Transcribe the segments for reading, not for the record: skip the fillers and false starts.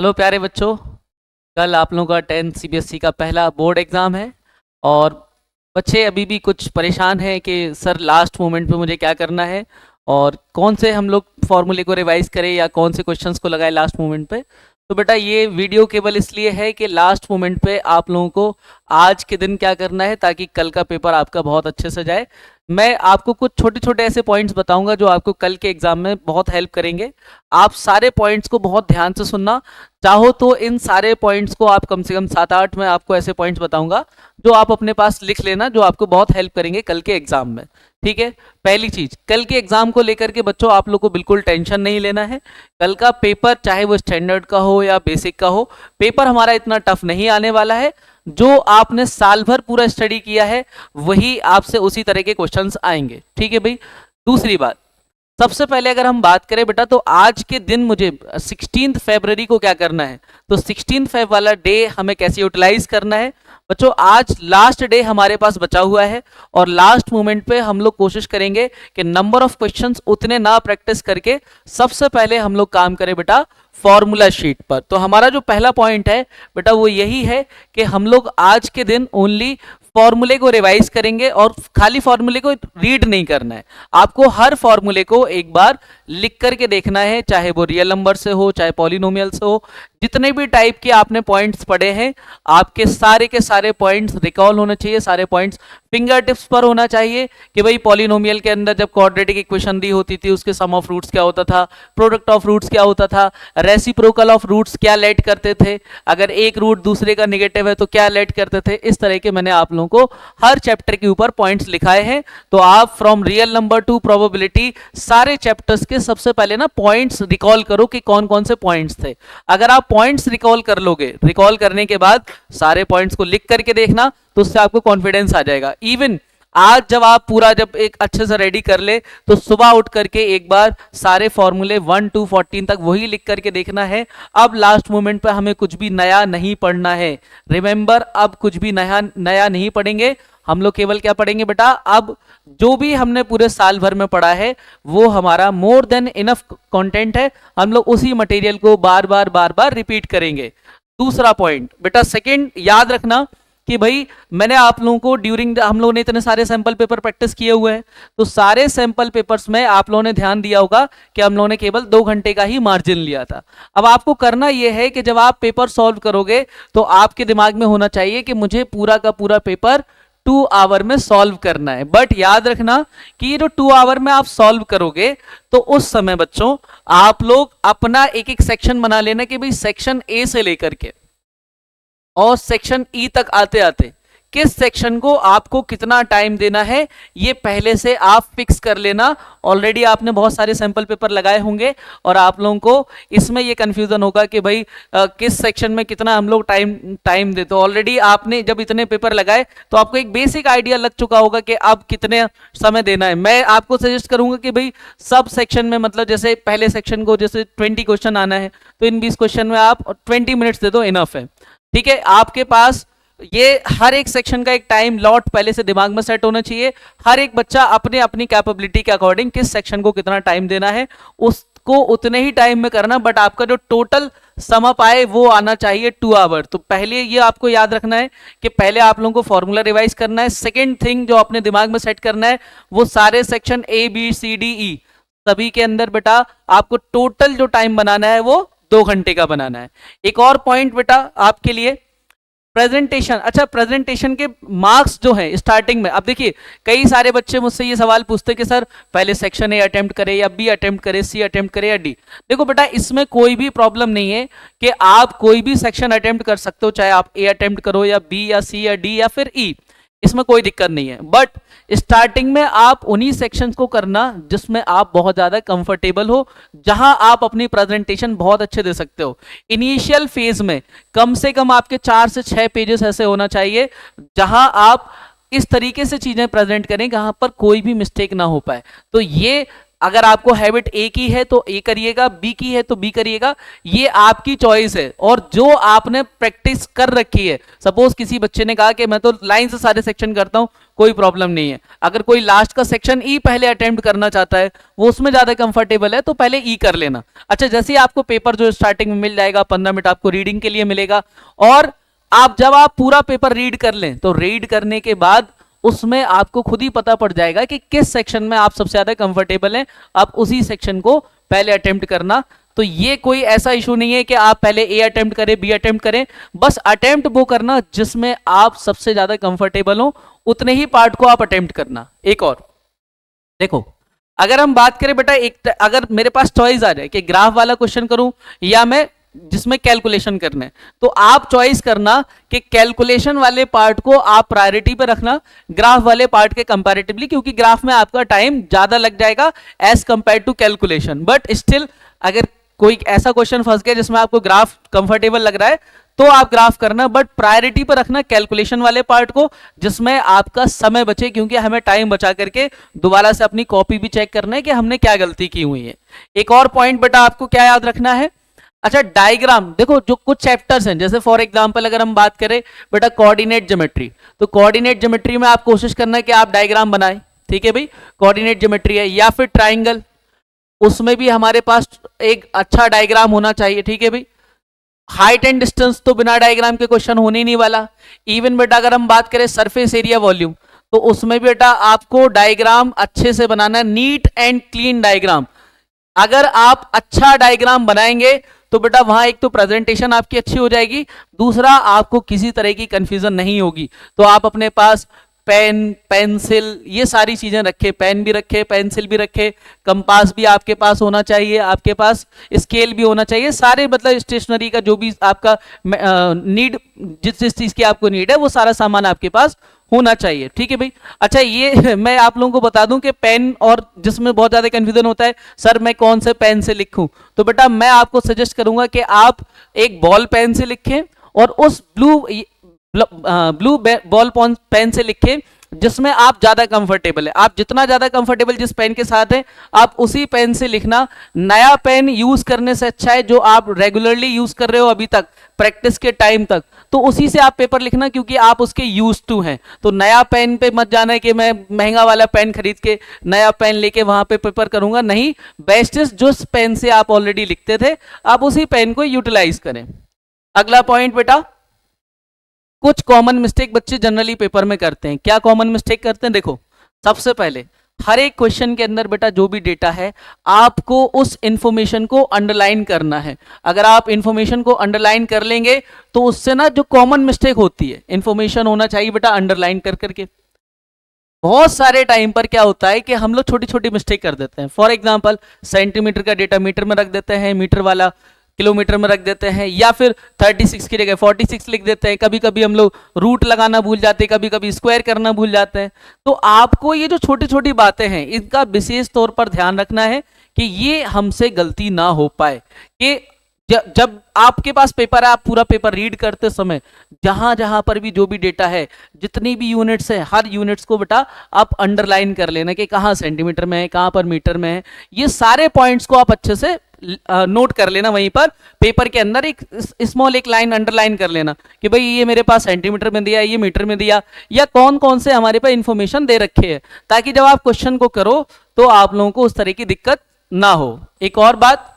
Hello प्यारे बच्चों। कल आप लोगों का 10th सीबीएसई का पहला बोर्ड एग्ज़ाम है और बच्चे अभी भी कुछ परेशान हैं कि सर लास्ट मोमेंट पे मुझे क्या करना है और कौन से हम लोग फॉर्मूले को रिवाइज करें या कौन से क्वेश्चंस को लगाए लास्ट मोमेंट पे। तो बेटा ये वीडियो केवल इसलिए है कि लास्ट मोमेंट पे आप लोगों को आज के दिन क्या करना है ताकि कल का पेपर आपका बहुत अच्छे से जाए। मैं आपको कुछ छोटे छोटे ऐसे पॉइंट्स बताऊंगा जो आपको कल के एग्जाम में बहुत हेल्प करेंगे। आप सारे पॉइंट्स को बहुत ध्यान से सुनना। चाहो तो इन सारे पॉइंट्स को आप कम से कम 7-8 में आपको ऐसे पॉइंट्स बताऊंगा जो आप अपने पास लिख लेना, जो आपको बहुत हेल्प करेंगे कल के एग्जाम में। ठीक है, पहली चीज, कल के एग्जाम को लेकर के बच्चों आप लोग को बिल्कुल टेंशन नहीं लेना है। कल का पेपर चाहे वो स्टैंडर्ड का हो या बेसिक का हो, पेपर हमारा इतना टफ नहीं आने वाला है। जो आपने साल भर पूरा स्टडी किया है वही आपसे उसी तरह के क्वेश्चंस आएंगे। ठीक है भाई। दूसरी बात, सबसे पहले अगर हम बात करें बेटा तो आज के दिन मुझे 16 फरवरी को क्या करना है, तो 16 फेब वाला डे हमें कैसे यूटिलाइज करना है। बच्चों आज लास्ट डे हमारे पास बचा हुआ है और लास्ट मोमेंट पे हम लोग कोशिश करेंगे कि नंबर ऑफ क्वेश्चंस उतने ना प्रैक्टिस करके सबसे पहले हम लोग काम करें बेटा फॉर्मूला शीट पर। तो हमारा जो पहला पॉइंट है बेटा वो यही है कि हम लोग आज के दिन ओनली फॉर्मूले को रिवाइज करेंगे और खाली फॉर्मूले को रीड नहीं करना है। आपको हर फॉर्मूले को एक बार लिख करके देखना है, चाहे वो रियल नंबर से हो चाहे पॉलिनोमियल से हो। जितने भी टाइप के आपने पॉइंट्स पढ़े हैं आपके सारे के सारे पॉइंट्स रिकॉल होने चाहिए, सारे पॉइंट्स फिंगर टिप्स पर होना चाहिए कि भाई पॉलिनोमियल के अंदर जब क्वाड्रेटिक इक्वेशन दी होती थी उसके सम ऑफ रूट्स क्या होता था, प्रोडक्ट ऑफ रूट्स क्या होता था, रेसिप्रोकल ऑफ रूट्स क्या लेट करते थे, अगर एक रूट दूसरे का निगेटिव है तो क्या लेट करते थे। इस तरह के मैंने आप लोगों को हर चैप्टर के ऊपर पॉइंट्स लिखाए हैं। तो आप from real number two probability सारे चैप्टर्स के सबसे पहले ना पॉइंट्स रिकॉल करो कि कौन कौन से पॉइंट्स थे। अगर आप पॉइंट्स रिकॉल कर लोगे, रिकॉल करने के बाद सारे पॉइंट्स को लिख करके देखना, तो उससे आपको कॉन्फिडेंस आ जाएगा। इवन आज जब आप पूरा जब एक अच्छे से रेडी कर ले तो सुबह उठ करके एक बार सारे फॉर्मूले 1 to 14 तक वही लिख करके देखना है। अब लास्ट मोमेंट पे हमें कुछ भी नया नहीं पढ़ना है। रिमेंबर, अब कुछ भी नया नया नहीं पढ़ेंगे हम लोग। केवल क्या पढ़ेंगे बेटा, अब जो भी हमने पूरे साल भर में पढ़ा है वो हमारा मोर देन इनफ कंटेंट है। हम लोग उसी मटेरियल को बार बार रिपीट करेंगे। दूसरा पॉइंट बेटा सेकंड याद रखना कि भाई मैंने आप लोगों को ड्यूरिंग हम लोगों ने इतने सारे सैंपल पेपर प्रैक्टिस किए हुए हैं, तो सारे सैंपल पेपर्स में आप लोगों ने ध्यान दिया होगा कि हम लोगों ने केवल 2 घंटे का ही मार्जिन लिया था। अब आपको करना यह है कि जब आप पेपर सॉल्व करोगे तो आपके दिमाग में होना चाहिए कि मुझे पूरा का पूरा पेपर 2 आवर में सॉल्व करना है। बट याद रखना कि ये जो 2 आवर में आप सॉल्व करोगे तो उस समय बच्चों आप लोग अपना एक एक सेक्शन बना लेना कि भाई सेक्शन ए से लेकर के और सेक्शन ई तक आते आते किस सेक्शन को आपको कितना टाइम देना है ये पहले से आप फिक्स कर लेना। ऑलरेडी आपने बहुत सारे सैंपल पेपर लगाए होंगे और आप लोगों को इसमें ये कंफ्यूजन होगा कि भाई किस सेक्शन में कितना हम लोग टाइम दे। तो ऑलरेडी आपने जब इतने पेपर लगाए तो आपको एक बेसिक आइडिया लग चुका होगा कि अब कितने समय देना है। मैं आपको सजेस्ट करूंगा कि भाई सब सेक्शन में, मतलब जैसे पहले सेक्शन को जैसे 20 क्वेश्चन आना है तो इन 20 क्वेश्चन में आप 20 मिनट्स दे दो, इनफ है। ठीक है, आपके पास ये हर एक सेक्शन का एक टाइम लॉट पहले से दिमाग में सेट होना चाहिए। हर एक बच्चा अपने अपनी कैपेबिलिटी के अकॉर्डिंग किस सेक्शन को कितना टाइम देना है उसको उतने ही टाइम में करना, बट आपका जो टोटल सम अप आए वो आना चाहिए 2 आवर। तो पहले ये आपको याद रखना है कि पहले आप लोगों को फॉर्मूला रिवाइज करना है। सेकेंड थिंग जो अपने दिमाग में सेट करना है वो सारे section A B C D E सभी के अंदर बेटा आपको टोटल जो टाइम बनाना है वो 2 घंटे का बनाना है। एक और पॉइंट बेटा आपके लिए, प्रेजेंटेशन। अच्छा, प्रेजेंटेशन के मार्क्स जो हैं स्टार्टिंग में, अब देखिए कई सारे बच्चे मुझसे ये सवाल पूछते कि सर पहले सेक्शन ए अटेम्प्ट करे या बी अटेम्प्ट करे, सी अटेम्प्ट करे या डी। देखो बेटा इसमें कोई भी प्रॉब्लम नहीं है कि आप कोई भी सेक्शन अटेम्प्ट कर सकते हो, चाहे आप ए अटेम्प्ट करो या बी या सी या डी या फिर ई, इसमें कोई दिक्कत नहीं है। बट स्टार्टिंग में आप उन्हीं सेक्शंस को करना जिसमें आप बहुत ज्यादा कंफर्टेबल हो, जहां आप अपनी प्रेजेंटेशन बहुत अच्छे दे सकते हो। इनिशियल फेज में कम से कम आपके 4 से 6 पेजेस ऐसे होना चाहिए जहां आप इस तरीके से चीजें प्रेजेंट करें जहां पर कोई भी मिस्टेक ना हो पाए। तो ये अगर आपको हैबिट ए की है तो ए करिएगा, बी की है तो बी करिएगा, ये आपकी चॉइस है। और जो आपने प्रैक्टिस कर रखी है, सपोज किसी बच्चे ने कहा कि मैं तो लाइन से सारे सेक्शन करता हूं, कोई प्रॉब्लम नहीं है। अगर कोई लास्ट का सेक्शन ई पहले अटेम्प्ट करना चाहता है, वो उसमें ज्यादा कंफर्टेबल है, तो पहले ई कर लेना। अच्छा, जैसे ही आपको पेपर जो स्टार्टिंग में मिल जाएगा, 15 मिनट आपको रीडिंग के लिए मिलेगा, और जब आप पूरा पेपर रीड कर लें, तो रीड करने के बाद उसमें आपको खुद ही पता पड़ जाएगा कि किस सेक्शन में आप सबसे ज्यादा कंफर्टेबल हैं, आप उसी सेक्शन को पहले अटेम्प्ट करना। तो ये कोई ऐसा इशू नहीं है कि आप पहले ए अटेम्प्ट करें, बी अटेम्प्ट करें, बस अटेम्प्ट वो करना जिसमें आप सबसे ज्यादा कंफर्टेबल हो, उतने ही पार्ट को आप अटेम्प्ट करना। एक और देखो, अगर हम बात करें बेटा, अगर मेरे पास चॉइस आ जाए कि ग्राफ वाला क्वेश्चन करूं या मैं जिसमें कैलकुलेशन करना है, तो आप चॉइस करना कि कैलकुलेशन वाले पार्ट को आप प्रायोरिटी पे रखना ग्राफ वाले पार्ट के कंपैरेटिवली, क्योंकि ग्राफ में आपका टाइम ज्यादा लग जाएगा as compare to calculation. But still अगर कोई ऐसा क्वेश्चन फंस गया जिसमें आपको ग्राफ कंफर्टेबल लग रहा है, तो आप ग्राफ करना, बट प्रायोरिटी पर रखना कैलकुलेशन वाले पार्ट को जिसमें आपका समय बचे, क्योंकि हमें टाइम बचा करके दोबारा से अपनी कॉपी भी चेक करना है कि हमने क्या गलती की हुई है। एक और पॉइंट बेटा आपको क्या याद रखना है, अच्छा डायग्राम देखो, जो कुछ चैप्टर्स हैं, जैसे फॉर एग्जांपल अगर हम बात करें बेटा कोऑर्डिनेट ज्योमेट्री, तो कोऑर्डिनेट ज्योमेट्री में आप कोशिश करना कि आप डायग्राम बनाएं, ठीक है भाई, कोऑर्डिनेट ज्योमेट्री है। या फिर ट्राइंगल, उसमें भी हमारे पास एक अच्छा डायग्राम होना चाहिए, ठीक है भाई। हाइट एंड डिस्टेंस तो बिना डायग्राम के क्वेश्चन होने ही नहीं वाला। इवन बेटा अगर हम बात करें सरफेस एरिया वॉल्यूम, तो उसमें बेटा आपको डायग्राम अच्छे से बनाना है, नीट एंड क्लीन डायग्राम। अगर आप अच्छा डायग्राम बनाएंगे तो बेटा वहां एक तो प्रेजेंटेशन आपकी अच्छी हो जाएगी, दूसरा आपको किसी तरह की कंफ्यूजन नहीं होगी। तो आप अपने पास पेन, पेंसिल, ये सारी चीजें रखे, पेन भी रखे, पेंसिल भी रखे, कंपास भी आपके पास होना चाहिए, आपके पास स्केल भी होना चाहिए, सारे मतलब स्टेशनरी का जो भी आपका नीड, जिस जिस चीज की आपको नीड है, वो सारा सामान आपके पास होना चाहिए, ठीक है भाई। अच्छा, ये मैं आप लोगों को बता दूं कि पेन, और जिसमें बहुत ज्यादा कंफ्यूजन होता है, सर मैं कौन से पेन से लिखूं, तो बेटा मैं आपको सजेस्ट करूंगा कि आप एक बॉल पेन से लिखें, और उस ब्लू बॉल पेन से लिखें जिसमें आप ज्यादा कंफर्टेबल है। आप जितना ज्यादा कंफर्टेबल जिस पेन के साथ है, आप उसी पेन से लिखना। नया पेन यूज करने से अच्छा है जो आप रेगुलरली यूज कर रहे हो अभी तक, प्रैक्टिस के टाइम तक, तो उसी से आप पेपर लिखना, क्योंकि आप उसके यूज टू हैं। तो नया पेन पे मत जाना है कि मैं महंगा वाला पेन खरीद के नया पेन लेके वहां पे पेपर करूंगा, नहीं, बेस्टेस्ट जो पेन से आप ऑलरेडी लिखते थे, आप उसी पेन को यूटिलाइज करें। अगला पॉइंट बेटा, कुछ कॉमन मिस्टेक बच्चे जनरली पेपर में करते हैं। क्या कॉमन मिस्टेक करते हैं, देखो, सबसे पहले हर एक क्वेश्चन के अंदर बेटा जो भी डेटा है, आपको उस इंफॉर्मेशन को अंडरलाइन करना है। अगर आप इंफॉर्मेशन को अंडरलाइन कर लेंगे तो उससे ना जो कॉमन मिस्टेक होती है, इंफॉर्मेशन होना चाहिए बेटा अंडरलाइन कर करके। बहुत सारे टाइम पर क्या होता है कि हम लोग छोटी छोटी मिस्टेक कर देते हैं। फॉर एग्जांपल, सेंटीमीटर का डेटा मीटर में रख देते हैं, मीटर वाला किलोमीटर में रख देते हैं, या फिर 36 की जगह 46 लिख देते हैं। कभी कभी हम लोग रूट लगाना भूल जाते हैं, कभी कभी स्क्वायर करना भूल जाते हैं। तो आपको ये जो छोटी छोटी बातें हैं, इनका विशेष तौर पर ध्यान रखना है कि ये हमसे गलती ना हो पाए। कि जब आपके पास पेपर है, आप पूरा पेपर रीड करते समय जहां जहां पर भी जो भी डेटा है, जितनी भी यूनिट्स है, हर यूनिट्स को बेटा आप अंडरलाइन कर लेना कि कहाँ सेंटीमीटर में है, कहाँ पर मीटर में है। ये सारे पॉइंट्स को आप अच्छे से नोट कर लेना। वहीं पर पेपर के अंदर एक स्मॉल एक लाइन अंडरलाइन कर लेना कि भाई ये मेरे पास सेंटीमीटर में दिया, ये मीटर में दिया, या कौन कौन से हमारे पास इंफॉर्मेशन दे रखे हैं, ताकि जब आप क्वेश्चन को करो तो आप लोगों को उस तरह की दिक्कत ना हो। एक और बात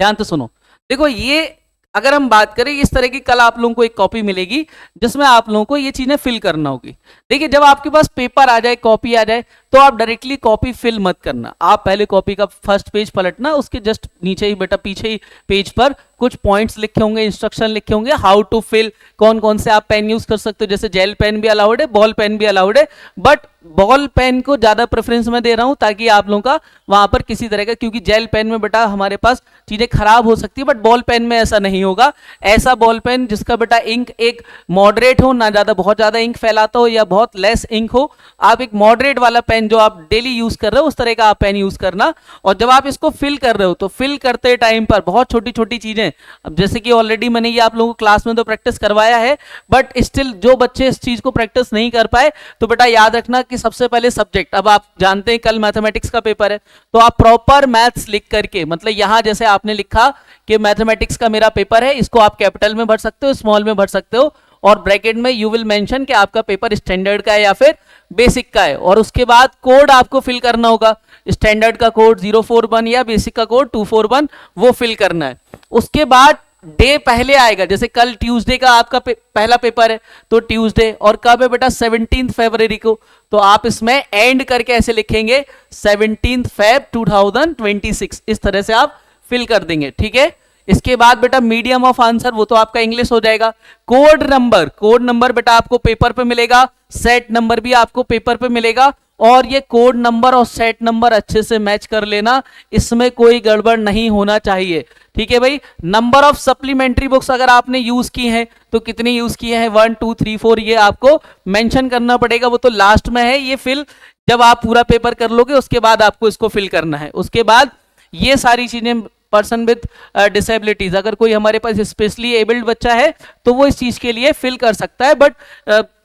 ध्यान से सुनो, देखो, ये अगर हम बात करें इस तरह की, कल आप लोगों को एक कॉपी मिलेगी जिसमें आप लोगों को ये चीजें फिल करना होगी। देखिए, जब आपके पास पेपर आ जाए, कॉपी आ जाए, तो आप डायरेक्टली कॉपी फिल मत करना। आप पहले कॉपी का फर्स्ट पेज पलटना, उसके जस्ट नीचे ही बेटा पीछे ही पेज पर कुछ पॉइंट्स लिखे होंगे, इंस्ट्रक्शन लिखे होंगे, हाउ टू फिल, कौन कौन से आप पेन यूज कर सकते हो। जैसे जेल पेन भी अलाउड है, बॉल पेन भी अलाउड है, बट बॉल पेन को ज्यादा प्रेफरेंस में दे रहा हूं ताकि आप लोगों का वहां पर किसी तरह का, क्योंकि जेल पेन में बेटा हमारे पास चीजें खराब हो सकती है, बट बॉल पेन में ऐसा नहीं होगा। ऐसा बॉल पेन जिसका बेटा इंक एक मॉडरेट हो, ना ज्यादा बहुत ज्यादा इंक फैलाता हो या बहुत लेस इंक हो। आप एक मॉडरेट वाला पेन जो आप डेली यूज कर रहे हो, उस तरह का आप पेन यूज करना। और जब आप इसको फिल कर रहे हो, तो फिल करते टाइम पर बहुत छोटी छोटी चीजें, अब जैसे कि ऑलरेडी मैंने ये आप लोगों को क्लास में तो प्रैक्टिस करवाया है, बट स्टिल जो बच्चे इस चीज को प्रैक्टिस नहीं कर पाए, तो बेटा याद रखना कि सबसे पहले सब्जेक्ट, अब आप जानते हैं कल मैथमेटिक्स का पेपर है, तो आप प्रॉपर मैथ्स लिख करके, मतलब यहां जैसे आपने लिखा कि मैथमेटिक्स का मेरा पेपर है, इसको आप कैपिटल में भर सकते हो, स्मॉल में भर सकते हो, और ब्रैकेट में यू विल मेंशन कि आपका पेपर स्टैंडर्ड का है या फिर बेसिक का है, और उसके बाद कोड आपको फिल करना होगा। स्टैंडर्ड का कोड 041 या बेसिक का कोड 241 वो फिल करना है। उसके बाद डे पहले आएगा, जैसे कल ट्यूसडे का आपका पहला पेपर है तो ट्यूसडे, और कब है बेटा 17 फरवरी को, तो आप इसमें एंड करके ऐसे लिखेंगे 17 Feb 2026, इस तरह से आप फिल कर देंगे, ठीक है। इसके बाद बेटा मीडियम ऑफ आंसर, वो तो आपका इंग्लिश हो जाएगा। कोड नंबर बेटा आपको पेपर पे मिलेगा, सेट नंबर भी आपको पेपर पे मिलेगा, और ये कोड नंबर और सेट नंबर अच्छे से मैच कर लेना, इसमें कोई गड़बड़ नहीं होना चाहिए, ठीक है भाई। नंबर ऑफ सप्लीमेंट्री बुक्स अगर आपने यूज की हैं तो कितनी यूज की हैं, 1 2 3 4 ये आपको मेंशन करना पड़ेगा, वो तो लास्ट में है। ये फिल जब आप पूरा पेपर कर लोगे उसके बाद आपको इसको फिल करना है। उसके बाद ये सारी चीजें पर्सन विद डिसेबिलिटीज, अगर कोई हमारे पास स्पेशली एबल्ड बच्चा है तो वो इस चीज के लिए फिल कर सकता है, बट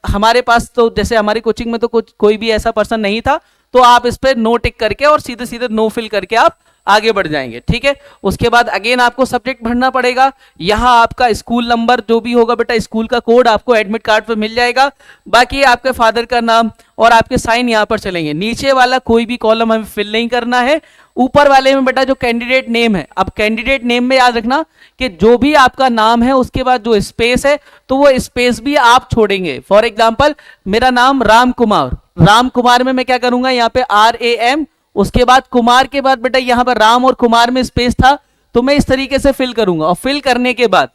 हमारे पास तो जैसे हमारी कोचिंग में तो कोई भी ऐसा पर्सन नहीं था, तो आप इस पर नो टिक करके और सीधे सीधे नो फिल करके आप आगे बढ़ जाएंगे, ठीक है। उसके बाद अगेन आपको सब्जेक्ट भरना पड़ेगा। यहाँ आपका स्कूल नंबर जो भी होगा बेटा, स्कूल का कोड आपको एडमिट कार्ड पे मिल जाएगा। बाकी आपके फादर का नाम और आपके साइन यहाँ पर चलेंगे। नीचे वाला कोई भी कॉलम हमें फिल नहीं करना है। ऊपर वाले में बेटा जो कैंडिडेट नेम है, अब कैंडिडेट नेम में याद रखना कि जो भी आपका नाम है उसके बाद जो स्पेस है तो वो स्पेस भी आप छोड़ेंगे। फॉर एग्जाम्पल मेरा नाम राम कुमार में मैं क्या करूंगा, यहाँ पे RAM, उसके बाद कुमार के बाद बेटा यहां पर राम और कुमार में स्पेस था, तो मैं इस तरीके से फिल करूंगा। और फिल करने के बाद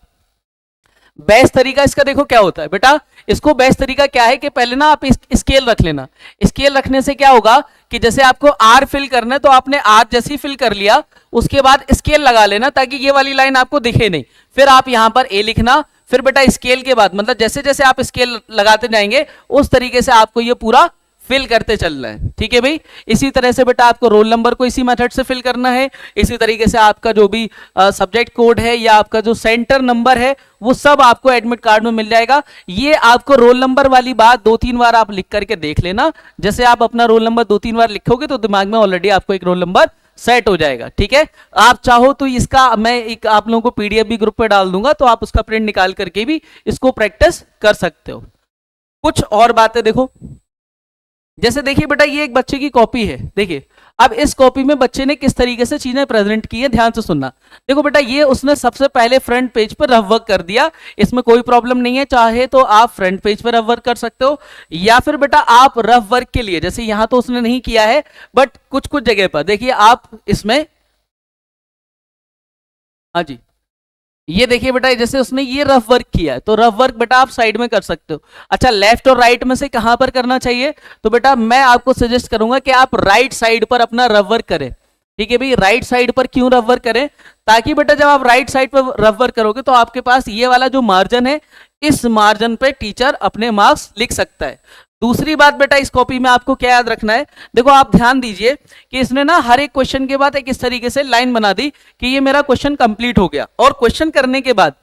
बेस्ट तरीका इसका देखो क्या होता है बेटा, इसको बेस्ट तरीका क्या है कि पहले ना आप स्केल रख लेना। स्केल रखने से क्या होगा कि जैसे आपको R फिल करना है तो आपने R जैसे ही फिल कर लिया, उसके बाद स्केल लगा लेना ताकि ये वाली लाइन आपको दिखे नहीं। फिर आप यहां पर A लिखना, फिर बेटा स्केल के बाद मतलब जैसे जैसे आप स्केल लगाते जाएंगे उस तरीके से आपको ये पूरा फिल करते चलना है, ठीक है भाई। इसी तरह से बेटा आपको रोल नंबर को इसी मेथड से फिल करना है। इसी तरीके से आपका जो भी सब्जेक्ट कोड है या आपका जो सेंटर नंबर है वो सब आपको एडमिट कार्ड में मिल जाएगा। ये आपको रोल नंबर वाली बात 2-3 बार आप लिख करके देख लेना। जैसे आप अपना रोल नंबर 2-3 बार लिखोगे तो दिमाग में ऑलरेडी आपको एक रोल नंबर सेट हो जाएगा, ठीक है। आप चाहो तो इसका मैं एक आप लोगों को PDF भी ग्रुप पे डाल दूंगा, तो आप उसका प्रिंट निकाल करके भी इसको प्रैक्टिस कर सकते हो। कुछ और बातें देखो, जैसे देखिए बेटा ये एक बच्चे की कॉपी है, देखिए अब इस कॉपी में बच्चे ने किस तरीके से चीजें प्रेजेंट की है, ध्यान से सुनना। देखो बेटा ये उसने सबसे पहले फ्रंट पेज पर रफ वर्क कर दिया, इसमें कोई प्रॉब्लम नहीं है। चाहे तो आप फ्रंट पेज पर रफ वर्क कर सकते हो, या फिर बेटा आप रफ वर्क के लिए, जैसे यहां तो उसने नहीं किया है बट कुछ कुछ जगह पर देखिए आप इसमें, हाँ जी ये देखिए बेटा जैसे उसने ये रफ वर्क किया है तो रफ वर्क बेटा आप साइड में कर सकते हो। अच्छा लेफ्ट और राइट में से कहां पर करना चाहिए, तो बेटा मैं आपको सजेस्ट करूंगा कि आप राइट साइड पर अपना रफ वर्क करें, ठीक है भाई। राइट साइड पर क्यों रफ वर्क करें, ताकि बेटा जब आप राइट साइड पर रफ वर्क करोगे तो आपके पास ये वाला जो मार्जिन है, इस मार्जिन पे टीचर अपने मार्क्स लिख सकता है। दूसरी बात बेटा इस कॉपी में आपको क्या याद रखना है, देखो आप ध्यान दीजिए कि इसने ना हर एक क्वेश्चन के बाद एक इस तरीके से लाइन बना दी कि ये मेरा क्वेश्चन कंप्लीट हो गया। और क्वेश्चन करने के बाद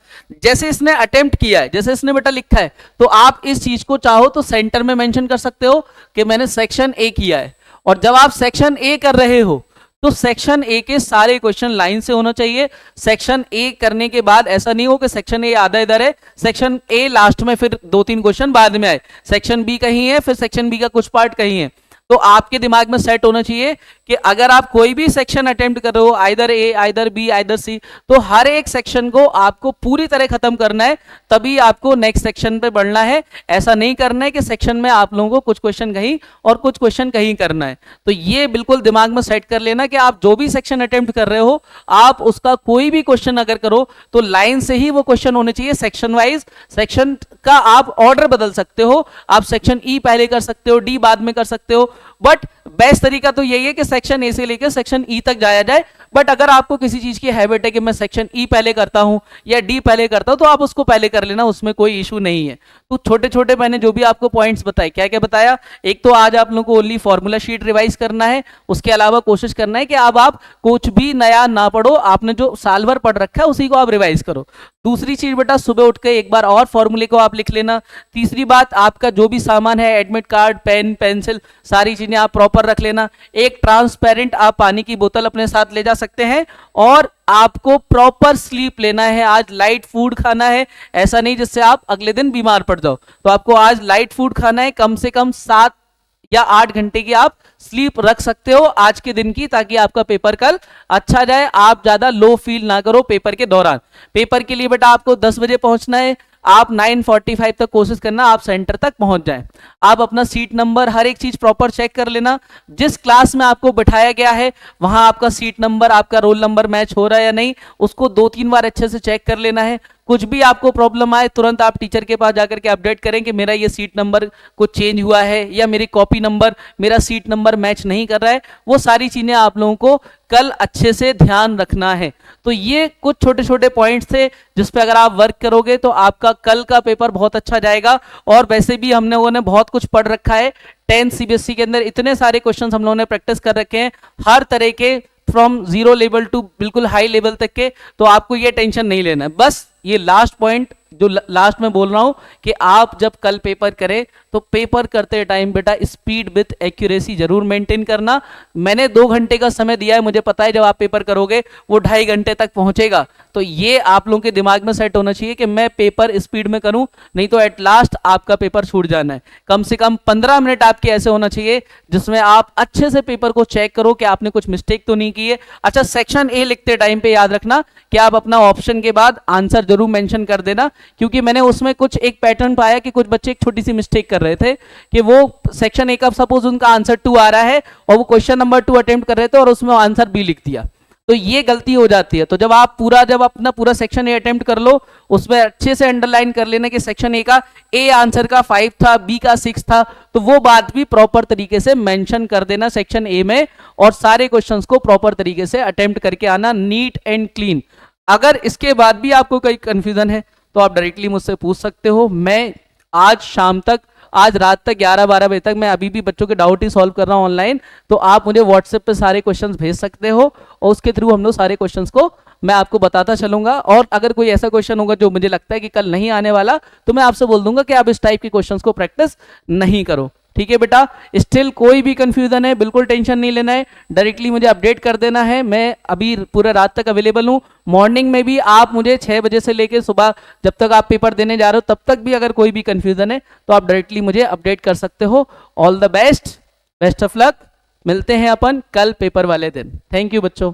जैसे इसने अटेम्प्ट किया है, जैसे इसने बेटा लिखा है, तो आप इस चीज को चाहो तो सेंटर में मेंशन कर सकते हो कि मैंने सेक्शन A किया है। और जब आप सेक्शन A कर रहे हो तो सेक्शन A के सारे क्वेश्चन लाइन से होना चाहिए। सेक्शन A करने के बाद ऐसा नहीं हो कि सेक्शन A आधा इधर है, सेक्शन A लास्ट में, फिर 2-3 क्वेश्चन बाद में आए, सेक्शन B कहीं है, फिर सेक्शन B का कुछ पार्ट कहीं है। तो आपके दिमाग में सेट होना चाहिए कि अगर आप कोई भी सेक्शन अटेम्प्ट कर रहे हो, either A, either B, either C, तो हर एक सेक्शन को आपको पूरी तरह खत्म करना है, तभी आपको नेक्स्ट सेक्शन पे बढ़ना है। ऐसा नहीं करना है कि सेक्शन में आप लोगों को कुछ क्वेश्चन कहीं और कुछ क्वेश्चन कहीं करना है। तो ये बिल्कुल दिमाग में सेट कर लेना कि आप जो भी सेक्शन अटेम्प्ट कर रहे हो, आप उसका कोई भी क्वेश्चन अगर करो तो लाइन से ही वो क्वेश्चन होने चाहिए, सेक्शन वाइज। सेक्शन का आप ऑर्डर बदल सकते हो, आप सेक्शन E पहले कर सकते हो, D बाद में कर सकते हो, बट बेस्ट तरीका तो यही है कि सेक्शन A से लेकर सेक्शन E तक जाया जाए। बट अगर आपको किसी चीज की हैबिट है कि मैं सेक्शन E पहले करता हूं या D पहले करता हूं, तो आप उसको पहले कर लेना, उसमें कोई इशू नहीं है। तो छोटे छोटे मैंने जो भी आपको पॉइंट्स बताए, क्या क्या बताया, एक तो आज आप लोगों को ओनली फॉर्मूला शीट रिवाइज करना है, उसके अलावा कोशिश करना है कि अब आप कुछ भी नया ना पढ़ो, आपने जो साल भर पढ़ रखा है उसी को आप रिवाइज करो। दूसरी चीज बेटा सुबह उठ के एक बार और फॉर्मूले को आप लिख लेना। तीसरी बात, आपका जो भी सामान है, एडमिट कार्ड, पेन, पेंसिल, सारी चीजें आप प्रॉपर रख लेना। एक ट्रांसपेरेंट आप पानी की बोतल अपने साथ ले जा सकते हैं, और आपको प्रॉपर स्लीप लेना है, आज लाइट फूड खाना है, ऐसा नहीं जिससे आप अगले दिन बीमार पड़ जाओ। तो आपको आज लाइट फूड खाना है, कम से कम 7 या 8 घंटे की आप स्लीप रख सकते हो आज के दिन की, ताकि आपका पेपर कल अच्छा जाए, आप ज्यादा लो फील ना करो पेपर के दौरान। पेपर के लिए बेटा आपको 10 बजे पहुंचना है, आप 9:45 तक कोशिश करना आप सेंटर तक पहुंच जाएं। आप अपना सीट नंबर हर एक चीज प्रॉपर चेक कर लेना, जिस क्लास में आपको बिठाया गया है वहां आपका सीट नंबर, आपका रोल नंबर मैच हो रहा है या नहीं, उसको 2-3 बार अच्छे से चेक कर लेना है। कुछ भी आपको प्रॉब्लम आए तुरंत आप टीचर के पास जाकर के अपडेट करें कि मेरा ये सीट नंबर कुछ चेंज हुआ है या मेरी कॉपी नंबर, मेरा सीट नंबर मैच नहीं कर रहा है। वो सारी चीजें आप लोगों को कल अच्छे से ध्यान रखना है। तो ये कुछ छोटे छोटे पॉइंट्स थे जिस पे अगर आप वर्क करोगे तो आपका कल का पेपर बहुत अच्छा जाएगा। और वैसे भी हम लोगों ने बहुत कुछ पढ़ रखा है, 10th सीबीएसई के अंदर इतने सारे क्वेश्चंस हम लोगों ने प्रैक्टिस कर रखे हैं, हर तरह के, फ्रॉम 0 लेवल टू बिल्कुल हाई लेवल तक के। तो आपको ये टेंशन नहीं लेना है। बस ये लास्ट पॉइंट जो लास्ट में बोल रहा हूं कि आप जब कल पेपर करें तो पेपर करते टाइम बेटा स्पीड विथ एक्यूरेसी जरूर मेंटेन करना। मैंने 2 घंटे का समय दिया है, मुझे पता है जब आप पेपर करोगे वो 2.5 घंटे तक पहुंचेगा। तो ये आप लोगों के दिमाग में सेट होना चाहिए कि मैं पेपर स्पीड में करूं, नहीं तो एट लास्ट आपका पेपर छूट जाना है। कम से कम 15 मिनट आपके ऐसे होना चाहिए जिसमें आप अच्छे से पेपर को चेक करो कि आपने कुछ मिस्टेक तो नहीं की है। अच्छा, सेक्शन ए लिखते टाइम पे याद रखना कि आप अपना ऑप्शन के बाद आंसर जरूर मेंशन कर देना, क्योंकि मैंने उसमें कुछ एक पैटर्न पाया कि कुछ बच्चे एक छोटी सी मिस्टेक कर रहे थे कि वो सेक्शन ए का सपोज उनका आंसर 2 आ रहा है और वो क्वेश्चन नंबर 2 अटेम्प्ट कर रहे थे और उसमें आंसर बी लिख दिया। तो ये गलती हो जाती है। तो जब अपना पूरा सेक्शन ए अटेम्प्ट कर लो, उसमें अच्छे से अंडरलाइन कर लेना कि सेक्शन ए का ए आंसर का 5 था, बी का 6 था, तो वो बात भी प्रॉपर तरीके से मेंशन कर देना सेक्शन ए में, और सारे क्वेश्चंस को प्रॉपर तरीके से अटेम्प्ट करके आना, नीट एंड क्लीन। अगर इसके बाद भी आपको कोई कंफ्यूजन है तो आप डायरेक्टली मुझसे पूछ सकते हो। मैं आज शाम तक, आज रात तक 11-12 बजे तक मैं अभी भी बच्चों के डाउट ही सॉल्व कर रहा हूं ऑनलाइन। तो आप मुझे व्हाट्सएप पे सारे क्वेश्चंस भेज सकते हो और उसके थ्रू हम लोग सारे क्वेश्चंस को मैं आपको बताता चलूंगा। और अगर कोई ऐसा क्वेश्चन होगा जो मुझे लगता है कि कल नहीं आने वाला, तो मैं आपसे बोल दूंगा कि आप इस टाइप के क्वेश्चंस को प्रैक्टिस नहीं करो। ठीक है बेटा, स्टिल कोई भी कंफ्यूजन है बिल्कुल टेंशन नहीं लेना है, डायरेक्टली मुझे अपडेट कर देना है। मैं अभी पूरे रात तक अवेलेबल हूँ। मॉर्निंग में भी आप मुझे 6 बजे से लेकर सुबह जब तक आप पेपर देने जा रहे हो तब तक भी अगर कोई भी कंफ्यूजन है तो आप डायरेक्टली मुझे अपडेट कर सकते हो। All the best, best of luck. मिलते हैं अपन कल पेपर वाले दिन। थैंक यू बच्चों।